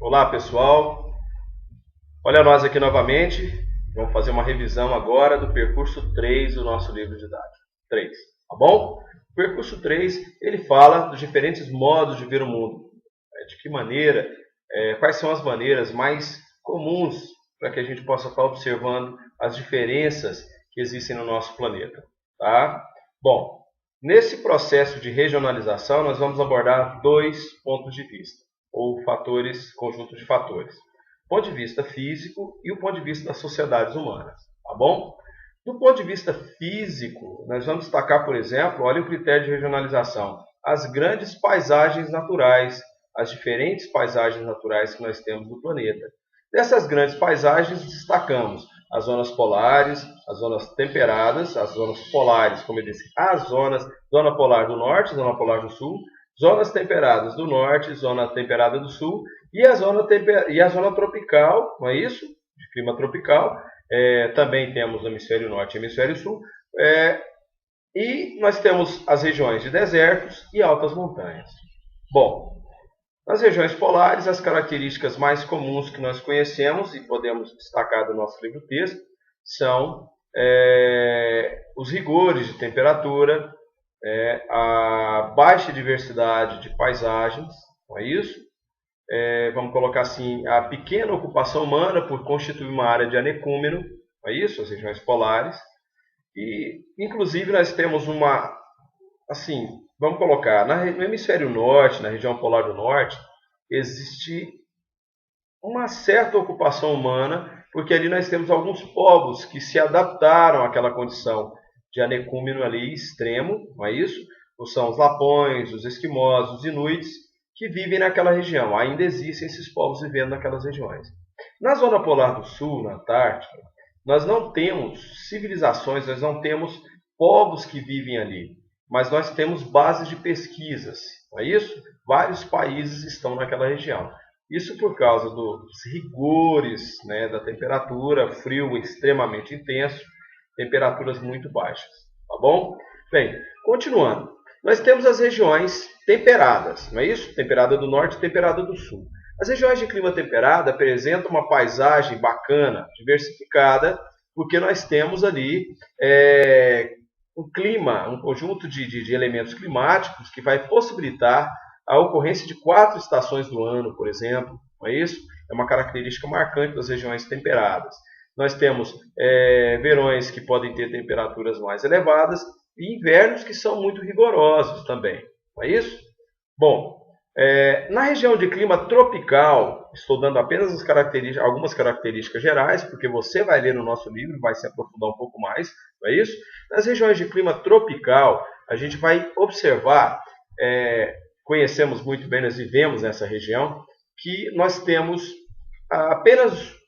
Olá pessoal, olha nós aqui novamente, vamos fazer uma revisão agora do percurso 3 do nosso livro didático 3, tá bom? O percurso 3, ele fala dos diferentes modos de ver o mundo, de que maneira, quais são as maneiras mais comuns para que a gente possa estar observando as diferenças que existem no nosso planeta, tá? Bom, nesse processo de regionalização nós vamos abordar dois pontos de vista, ou conjuntos de fatores. O ponto de vista físico e o ponto de vista das sociedades humanas, tá bom? Do ponto de vista físico, nós vamos destacar, por exemplo, olha o critério de regionalização, as grandes paisagens naturais, as diferentes paisagens naturais que nós temos no planeta. Dessas grandes paisagens, destacamos as zonas polares, as zonas temperadas, as zonas polares, como eu disse, zona polar do norte, zona polar do sul, zonas temperadas do norte, zona temperada do sul e a zona tropical, não é isso? De clima tropical. Também temos o hemisfério norte e o hemisfério sul. E nós temos as regiões de desertos e altas montanhas. Bom, nas regiões polares, as características mais comuns que nós conhecemos e podemos destacar do nosso livro-texto são os rigores de temperatura, a baixa diversidade de paisagens, não é isso? Vamos colocar assim, a pequena ocupação humana por constituir uma área de anecúmeno, não é isso? As regiões polares. E, inclusive, nós temos vamos colocar, no hemisfério norte, na região polar do norte, existe uma certa ocupação humana, porque ali nós temos alguns povos que se adaptaram àquela condição de anecúmeno ali extremo, não é isso? São os lapões, os esquimós, os inuits, que vivem naquela região. Ainda existem esses povos vivendo naquelas regiões. Na zona polar do sul, na Antártica, nós não temos civilizações, nós não temos povos que vivem ali, mas nós temos bases de pesquisas, não é isso? Vários países estão naquela região. Isso por causa dos rigores, da temperatura, frio extremamente intenso, temperaturas muito baixas, tá bom? Bem, continuando. Nós temos as regiões temperadas, não é isso? Temperada do norte e temperada do sul. As regiões de clima temperado apresentam uma paisagem bacana, diversificada, porque nós temos ali um clima, um conjunto de elementos climáticos que vai possibilitar a ocorrência de 4 estações do ano, por exemplo, não é isso? É uma característica marcante das regiões temperadas. Nós temos verões que podem ter temperaturas mais elevadas e invernos que são muito rigorosos também, não é isso? Bom, na região de clima tropical, estou dando apenas algumas características gerais, porque você vai ler no nosso livro, vai se aprofundar um pouco mais, não é isso? Nas regiões de clima tropical, a gente vai observar, conhecemos muito bem, nós vivemos nessa região, que nós temos apenas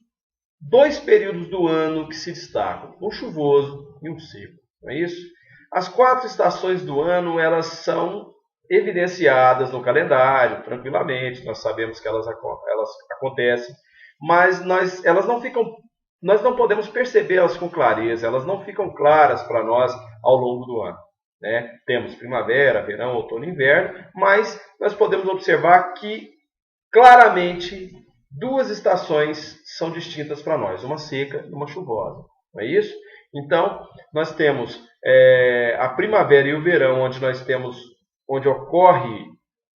2 períodos do ano que se destacam, um chuvoso e um seco, não é isso? As 4 estações do ano, elas são evidenciadas no calendário, tranquilamente, nós sabemos que elas acontecem, mas nós não podemos percebê-las com clareza, elas não ficam claras para nós ao longo do ano. Temos primavera, verão, outono e inverno, mas nós podemos observar que claramente 2 estações são distintas para nós, uma seca e uma chuvosa, não é isso? Então, nós temos a primavera e o verão, onde ocorre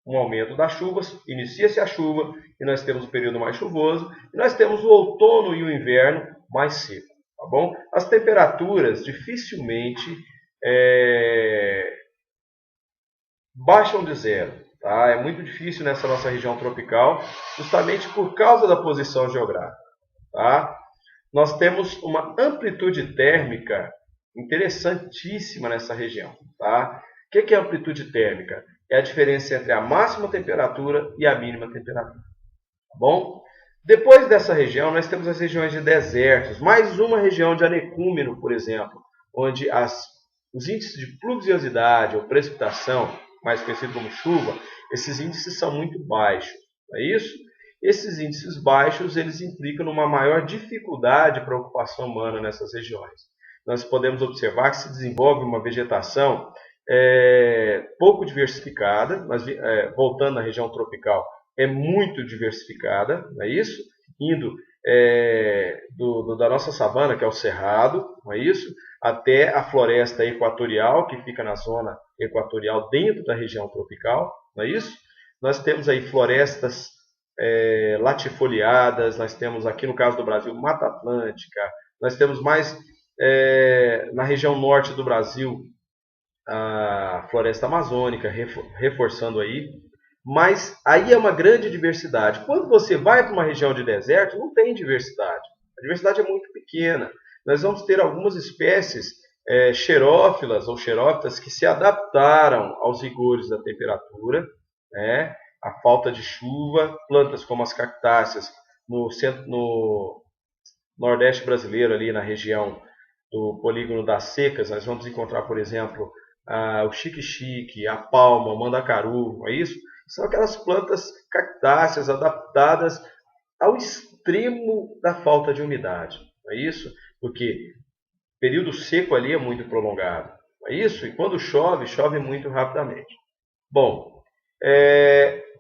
um aumento das chuvas, inicia-se a chuva e nós temos o período mais chuvoso, e nós temos o outono e o inverno mais seco, tá bom? As temperaturas dificilmente baixam de zero, tá? É muito difícil nessa nossa região tropical, justamente por causa da posição geográfica, tá? Nós temos uma amplitude térmica interessantíssima nessa região, tá? O que é amplitude térmica? É a diferença entre a máxima temperatura e a mínima temperatura. Tá bom? Depois dessa região, nós temos as regiões de desertos. Mais uma região de anecúmeno, por exemplo, onde os índices de pluviosidade ou precipitação, mais conhecido como chuva, esses índices são muito baixos. Não é isso? Esses índices baixos, eles implicam numa maior dificuldade para a ocupação humana nessas regiões. Nós podemos observar que se desenvolve uma vegetação pouco diversificada, mas voltando à região tropical, é muito diversificada, não é isso? Indo da nossa savana, que é o Cerrado, não é isso? Até a floresta equatorial, que fica na zona equatorial dentro da região tropical, não é isso? Nós temos aí florestas latifoliadas, nós temos aqui no caso do Brasil Mata Atlântica, nós temos mais na região norte do Brasil a floresta amazônica, reforçando aí. Mas aí é uma grande diversidade. Quando você vai para uma região de deserto, não tem diversidade. A diversidade é muito pequena. Nós vamos ter algumas espécies xerófilas ou xerófitas que se adaptaram aos rigores da temperatura, né? A falta de chuva, plantas como as cactáceas no nordeste brasileiro, ali na região do polígono das secas, nós vamos encontrar, por exemplo, o xique-xique, a palma, o mandacaru, não é isso? São aquelas plantas cactáceas adaptadas ao extremo da falta de umidade, não é isso? Porque o período seco ali é muito prolongado, não é isso? E quando chove, chove muito rapidamente. Bom,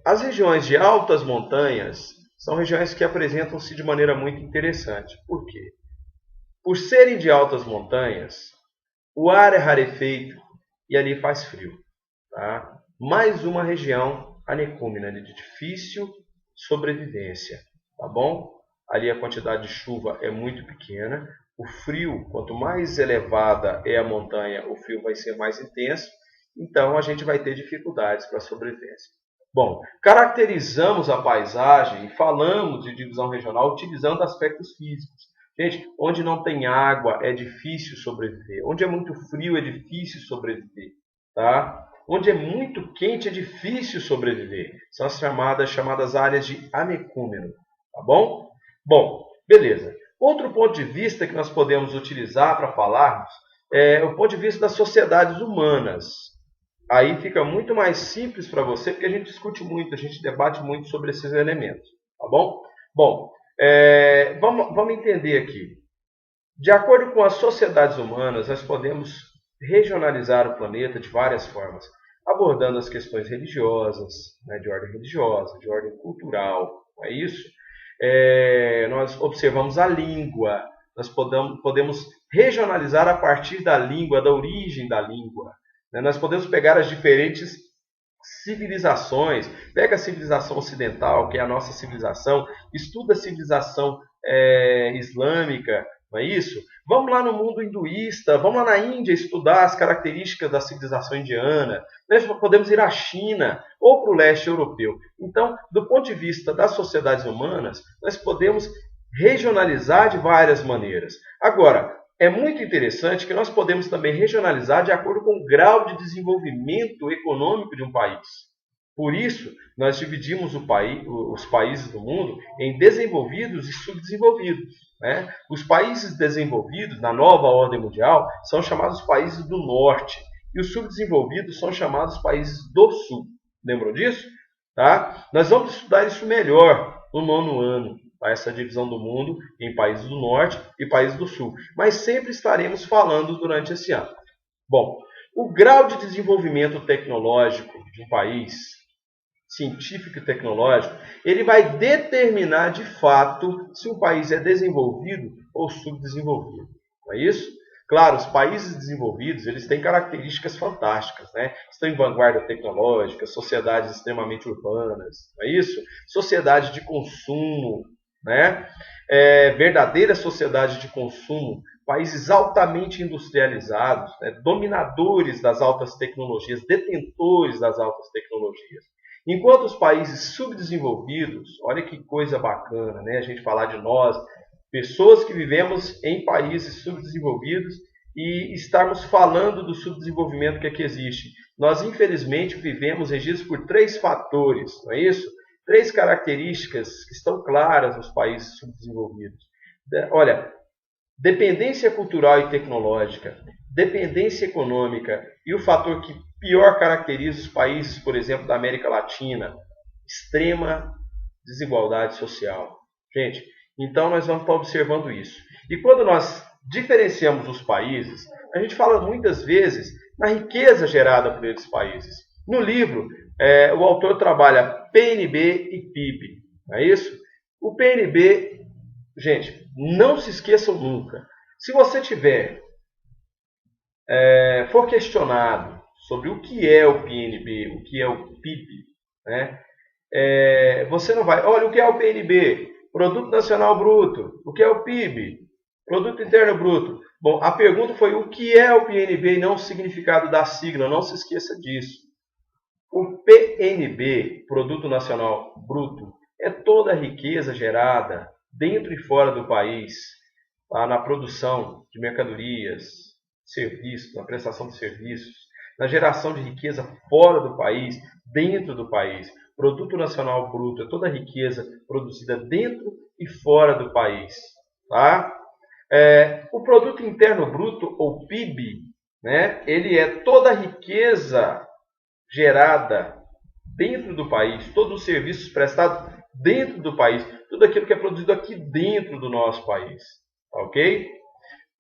as regiões de altas montanhas são regiões que apresentam-se de maneira muito interessante. Por quê? Por serem de altas montanhas, o ar é rarefeito e ali faz frio. Tá? Mais uma região anicúmena de difícil sobrevivência. Tá bom? Ali a quantidade de chuva é muito pequena. O frio, quanto mais elevada é a montanha, o frio vai ser mais intenso. Então a gente vai ter dificuldades para a sobrevivência. Bom, caracterizamos a paisagem e falamos de divisão regional utilizando aspectos físicos. Gente, onde não tem água é difícil sobreviver. Onde é muito frio é difícil sobreviver. Tá? Onde é muito quente é difícil sobreviver. São as chamadas áreas de anicúmeno. Tá bom? Bom, beleza. Outro ponto de vista que nós podemos utilizar para falarmos é o ponto de vista das sociedades humanas. Aí fica muito mais simples para você, porque a gente discute muito, a gente debate muito sobre esses elementos. Tá bom? Bom, vamos entender aqui. De acordo com as sociedades humanas, nós podemos regionalizar o planeta de várias formas, abordando as questões religiosas, né, de ordem religiosa, de ordem cultural, não é isso? Nós observamos a língua, nós podemos regionalizar a partir da língua, da origem da língua. Né? Nós podemos pegar as diferentes civilizações, pega a civilização ocidental, que é a nossa civilização, estuda a civilização islâmica, não é isso? Vamos lá no mundo hinduísta, vamos lá na Índia estudar as características da civilização indiana. Nós podemos ir à China ou para o leste europeu. Então, do ponto de vista das sociedades humanas, nós podemos regionalizar de várias maneiras. Agora, é muito interessante que nós podemos também regionalizar de acordo com o grau de desenvolvimento econômico de um país. Por isso, nós dividimos os países do mundo em desenvolvidos e subdesenvolvidos. Né? Os países desenvolvidos, na nova ordem mundial, são chamados países do norte. E os subdesenvolvidos são chamados países do sul. Lembram disso? Tá? Nós vamos estudar isso melhor no 9º ano. Essa divisão do mundo em países do norte e países do sul. Mas sempre estaremos falando durante esse ano. Bom, o grau de desenvolvimento tecnológico de um país, científico e tecnológico, ele vai determinar de fato se um país é desenvolvido ou subdesenvolvido. Não é isso? Claro, os países desenvolvidos, eles têm características fantásticas, né? Estão em vanguarda tecnológica, sociedades extremamente urbanas, não é isso? Sociedade de consumo, né? Verdadeira sociedade de consumo, países altamente industrializados, né? Dominadores das altas tecnologias, detentores das altas tecnologias. Enquanto os países subdesenvolvidos, olha que coisa bacana, né? A gente falar de nós, pessoas que vivemos em países subdesenvolvidos e estarmos falando do subdesenvolvimento que aqui existe. Nós, infelizmente, vivemos regidos por 3 fatores, não é isso? 3 características que estão claras nos países subdesenvolvidos. Olha, dependência cultural e tecnológica, dependência econômica e o fator que pior caracteriza os países, por exemplo, da América Latina, extrema desigualdade social. Gente, então nós vamos estar observando isso. E quando nós diferenciamos os países, a gente fala muitas vezes na riqueza gerada por esses países. No livro, O autor trabalha PNB e PIB, não é isso? O PNB, gente, não se esqueçam nunca. Se você for questionado sobre o que é o PNB, o que é o PIB, né? Você não vai, olha, o que é o PNB? Produto Nacional Bruto. O que é o PIB? Produto Interno Bruto. Bom, a pergunta foi o que é o PNB e não o significado da sigla, não se esqueça disso. O PNB, Produto Nacional Bruto, é toda a riqueza gerada dentro e fora do país, tá? Na produção de mercadorias, serviços, na prestação de serviços, na geração de riqueza fora do país, dentro do país. Produto Nacional Bruto é toda a riqueza produzida dentro e fora do país. Tá? O Produto Interno Bruto, ou PIB, né, ele é toda a riqueza gerada dentro do país, todos os serviços prestados dentro do país, tudo aquilo que é produzido aqui dentro do nosso país. Ok?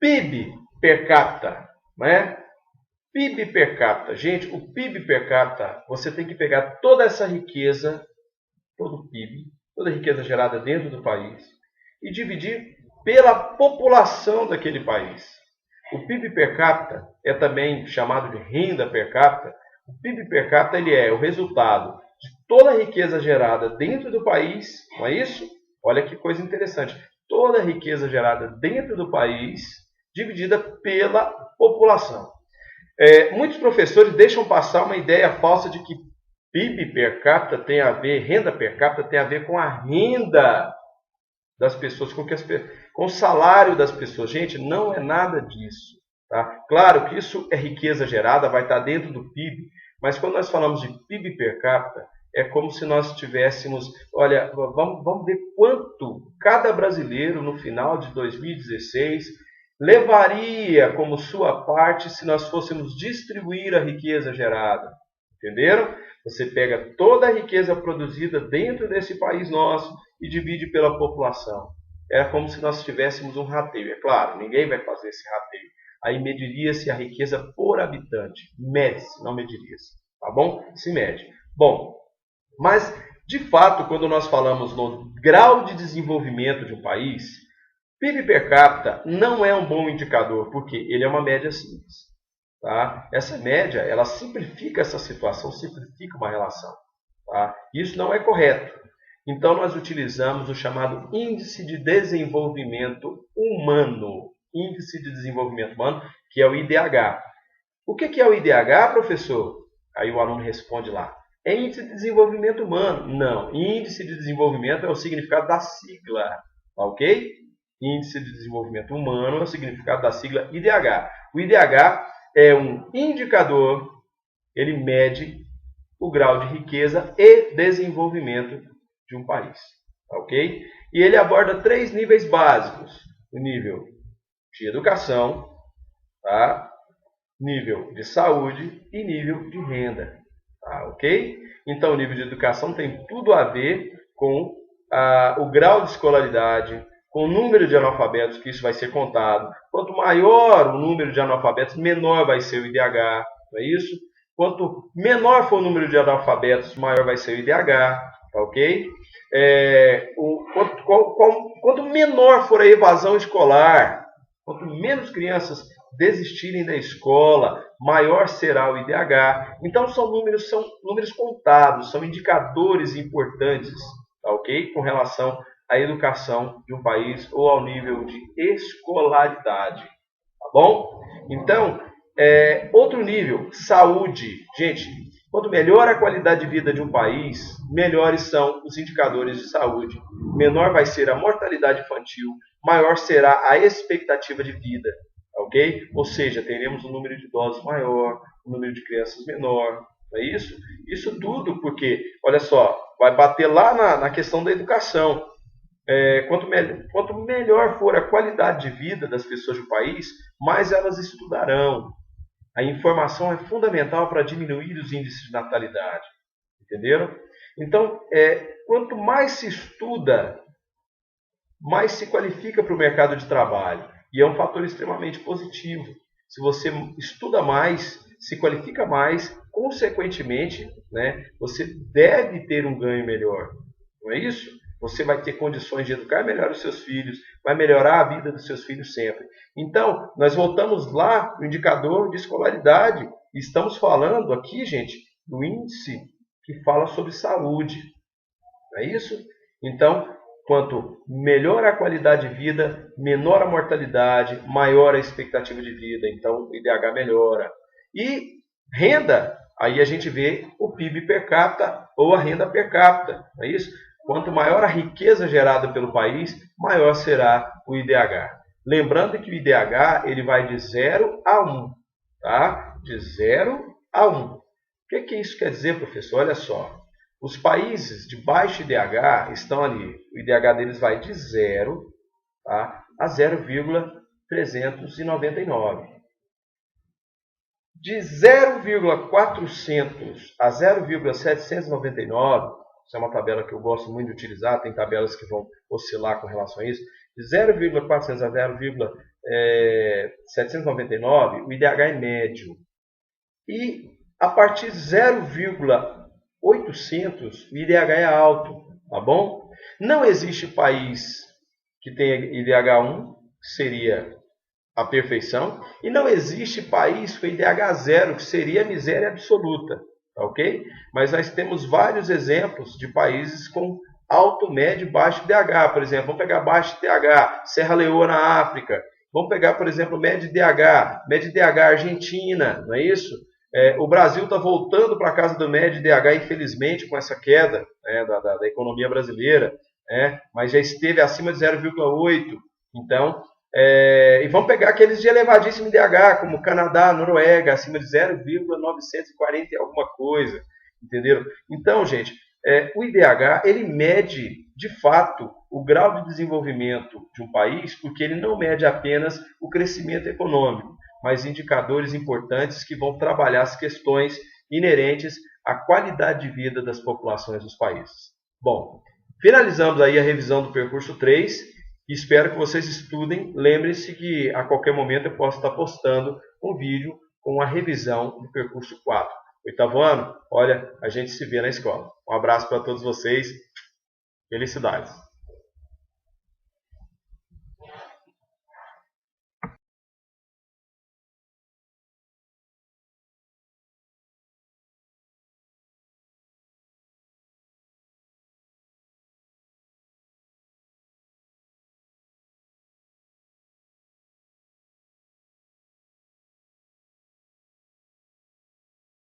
PIB per capita, né? PIB per capita. Gente, o PIB per capita, você tem que pegar toda essa riqueza, todo o PIB, toda a riqueza gerada dentro do país e dividir pela população daquele país. O PIB per capita é também chamado de renda per capita. O PIB per capita ele é o resultado de toda a riqueza gerada dentro do país, não é isso? Olha que coisa interessante. Toda a riqueza gerada dentro do país dividida pela população. Muitos professores deixam passar uma ideia falsa de que PIB per capita tem a ver, renda per capita tem a ver com a renda das pessoas, com o salário das pessoas. Gente, não é nada disso. Tá? Claro que isso é riqueza gerada, vai estar dentro do PIB, mas quando nós falamos de PIB per capita, é como se nós tivéssemos, olha, vamos ver quanto cada brasileiro no final de 2016 levaria como sua parte se nós fôssemos distribuir a riqueza gerada. Entenderam? Você pega toda a riqueza produzida dentro desse país nosso e divide pela população. É como se nós tivéssemos um rateio. É claro, ninguém vai fazer esse rateio. Aí mediria-se a riqueza por habitante. Mede-se, não mediria-se. Tá bom? Se mede. Bom, mas, de fato, quando nós falamos no grau de desenvolvimento de um país, PIB per capita não é um bom indicador, porque ele é uma média simples. Tá? Essa média, ela simplifica essa situação, simplifica uma relação. Tá? Isso não é correto. Então, nós utilizamos o chamado Índice de Desenvolvimento Humano. Índice de Desenvolvimento Humano, que é o IDH. O que é o IDH, professor? Aí o aluno responde lá. É Índice de Desenvolvimento Humano? Não. Índice de Desenvolvimento é o significado da sigla. Tá ok? Índice de Desenvolvimento Humano é o significado da sigla IDH. O IDH é um indicador, ele mede o grau de riqueza e desenvolvimento de um país. Ok? E ele aborda 3 níveis básicos. O nível de educação, tá? Nível de saúde e nível de renda. Tá? Ok? Então, o nível de educação tem tudo a ver com o grau de escolaridade, com o número de analfabetos, que isso vai ser contado. Quanto maior o número de analfabetos, menor vai ser o IDH, não é isso? Quanto menor for o número de analfabetos, maior vai ser o IDH, tá ok? Quanto menor for a evasão escolar, quanto menos crianças desistirem da escola, maior será o IDH. Então são números contados, são indicadores importantes, tá ok? Com relação à educação de um país ou ao nível de escolaridade, tá bom? Então, outro nível, saúde. Gente, quanto melhor a qualidade de vida de um país, melhores são os indicadores de saúde. Menor vai ser a mortalidade infantil, maior será a expectativa de vida, ok? Ou seja, teremos um número de idosos maior, um número de crianças menor, não é isso? Isso tudo porque, olha só, vai bater lá na questão da educação. Quanto melhor for a qualidade de vida das pessoas do país, mais elas estudarão. A informação é fundamental para diminuir os índices de natalidade. Entenderam? Então, quanto mais se estuda, mais se qualifica para o mercado de trabalho. E é um fator extremamente positivo. Se você estuda mais, se qualifica mais, consequentemente, né, você deve ter um ganho melhor. Não é isso? Você vai ter condições de educar melhor os seus filhos, vai melhorar a vida dos seus filhos sempre. Então, nós voltamos lá no indicador de escolaridade. E estamos falando aqui, gente, do índice que fala sobre saúde. Não é isso? Então, quanto melhor a qualidade de vida, menor a mortalidade, maior a expectativa de vida. Então, o IDH melhora. E renda, aí a gente vê o PIB per capita ou a renda per capita. Não é isso? Quanto maior a riqueza gerada pelo país, maior será o IDH. Lembrando que o IDH ele vai de 0 a 1. Tá? De 0 a 1. O que isso quer dizer, professor? Olha só. Os países de baixo IDH estão ali. O IDH deles vai de 0, tá, a 0,399. De 0,400 a 0,799, essa é uma tabela que eu gosto muito de utilizar, tem tabelas que vão oscilar com relação a isso. De 0,400 a 0,799, o IDH é médio. E a partir de 0,800, o IDH é alto, tá bom? Não existe país que tenha IDH 1, que seria a perfeição, e não existe país com IDH 0, que seria a miséria absoluta, tá ok? Mas nós temos vários exemplos de países com alto, médio e baixo IDH. Por exemplo, vamos pegar baixo IDH, Serra Leoa na África. Vamos pegar, por exemplo, médio IDH Argentina, não é isso? O Brasil está voltando para a casa do médio IDH, infelizmente, com essa queda, né, da economia brasileira, mas já esteve acima de 0,8. Então, e vamos pegar aqueles de elevadíssimo IDH, como Canadá, Noruega, acima de 0,940 e alguma coisa. Entenderam? Então, gente, o IDH ele mede, de fato, o grau de desenvolvimento de um país, porque ele não mede apenas o crescimento econômico, mas indicadores importantes que vão trabalhar as questões inerentes à qualidade de vida das populações dos países. Bom, finalizamos aí a revisão do percurso 3 e espero que vocês estudem. Lembrem-se que a qualquer momento eu posso estar postando um vídeo com a revisão do percurso 4. Oitavo ano, olha, a gente se vê na escola. Um abraço para todos vocês. Felicidades!